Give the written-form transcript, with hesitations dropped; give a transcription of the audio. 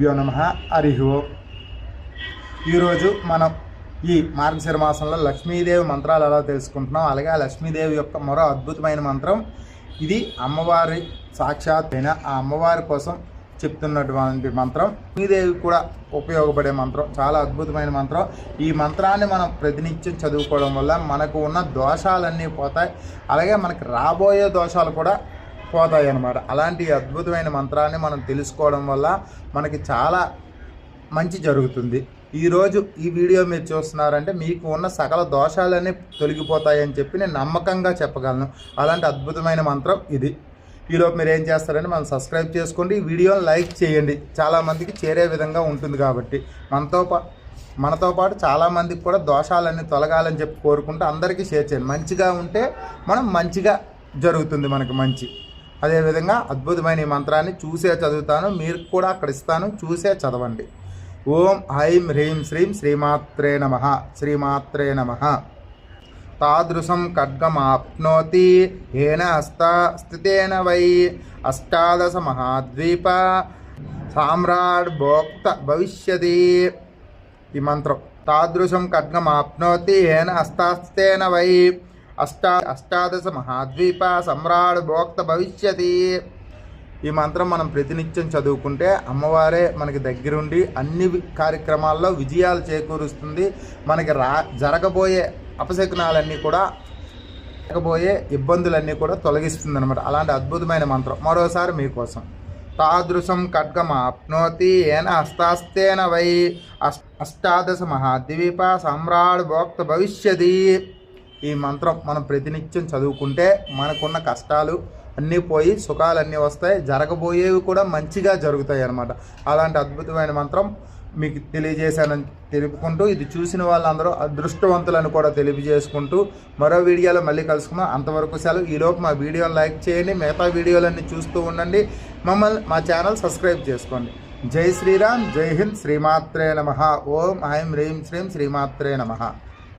నమః హరి ఓం. ఈరోజు మనం ఈ మార్గశిర మాసంలో లక్ష్మీదేవి మంత్రాలు ఎలా తెలుసుకుంటున్నాం. అలాగే ఆ లక్ష్మీదేవి యొక్క మరో అద్భుతమైన మంత్రం ఇది. అమ్మవారి సాక్షాత్ అయిన ఆ అమ్మవారి కోసం చెప్తున్నటువంటి మంత్రం. లక్ష్మీదేవి కూడా ఉపయోగపడే మంత్రం, చాలా అద్భుతమైన మంత్రం. ఈ మంత్రాన్ని మనం ప్రతినిత్యం చదువుకోవడం వల్ల మనకు ఉన్న దోషాలన్నీ పోతాయి, అలాగే మనకి రాబోయే దోషాలు కూడా పోతాయి అన్నమాట. అలాంటి అద్భుతమైన మంత్రాన్ని మనం తెలుసుకోవడం వల్ల మనకి చాలా మంచి జరుగుతుంది. ఈరోజు ఈ వీడియో మీరు చూస్తున్నారంటే మీకు ఉన్న సకల దోషాలన్నీ తొలగిపోతాయని చెప్పి నేను నమ్మకంగా చెప్పగలను. అలాంటి అద్భుతమైన మంత్రం ఇది. ఈలోపు మీరు ఏం చేస్తారంటే మనం సబ్స్క్రైబ్ చేసుకోండి, ఈ వీడియోని లైక్ చేయండి, చాలామందికి చేరే విధంగా ఉంటుంది. కాబట్టి మనతో పాటు చాలామందికి కూడా దోషాలన్నీ తొలగాలని చెప్పి కోరుకుంటూ అందరికీ షేర్ చేయండి. మంచిగా ఉంటే మనం మంచిగా జరుగుతుంది, మనకు మంచి. అదేవిధంగా అద్భుతమైన ఈ మంత్రాన్ని చూసే చదువుతాను, మీరు కూడా అక్కడ ఇస్తాను, చూసే చదవండి. ఓం ఐం హ్రీం శ్రీం శ్రీమాత్రే నమః. శ్రీమాత్రే నమః. తాదృశం ఖడ్గమాప్నోతి ఏన స్థితేన వై అష్టాదశ మహాద్వీప సామ్రాట్ భోక్త భవిష్యతి. ఈ మంత్రం తాదృశం ఖడ్గమాప్నోతి ఏన స్థితేన వై అష్టాదశ మహాద్వీప సమ్రాట్ భోక్త భవిష్యతి. ఈ మంత్రం మనం ప్రతినిత్యం చదువుకుంటే అమ్మవారే మనకి దగ్గరుండి అన్ని కార్యక్రమాల్లో విజయాలు చేకూరుస్తుంది. మనకి జరగబోయే అపశకునాలన్నీ కూడా, జరగబోయే ఇబ్బందులన్నీ కూడా తొలగిస్తుంది అనమాట. అలాంటి అద్భుతమైన మంత్రం మరోసారి మీకోసం. తాదృశం ఖడ్గమాప్నోతి ఏన హస్తాస్తేన వై అష్టాదశ మహాద్వీప సమ్రాట్ భోక్త భవిష్యతి. ఈ మంత్రం మనం ప్రతినిత్యం చదువుకుంటే మనకున్న కష్టాలు అన్నీ పోయి సుఖాలన్నీ వస్తాయి, జరగబోయేవి కూడా మంచిగా జరుగుతాయి అన్నమాట. అలాంటి అద్భుతమైన మంత్రం మీకు తెలియజేశానని తెలుపుకుంటూ, ఇది చూసిన వాళ్ళందరూ అదృష్టవంతులను కూడా తెలియజేసుకుంటూ మరో వీడియోలో మళ్ళీ కలుసుకుందాం. అంతవరకు సెలవు. ఈలోపు మా వీడియోని లైక్ చేయండి, మిగతా వీడియోలన్నీ చూస్తూ ఉండండి, మా ఛానల్ సబ్స్క్రైబ్ చేసుకోండి. జై శ్రీరామ్, జై హింద్, శ్రీమాత్రే నమః. ఓం ఐం హ్రీం శ్రీం శ్రీమాత్రే నమః.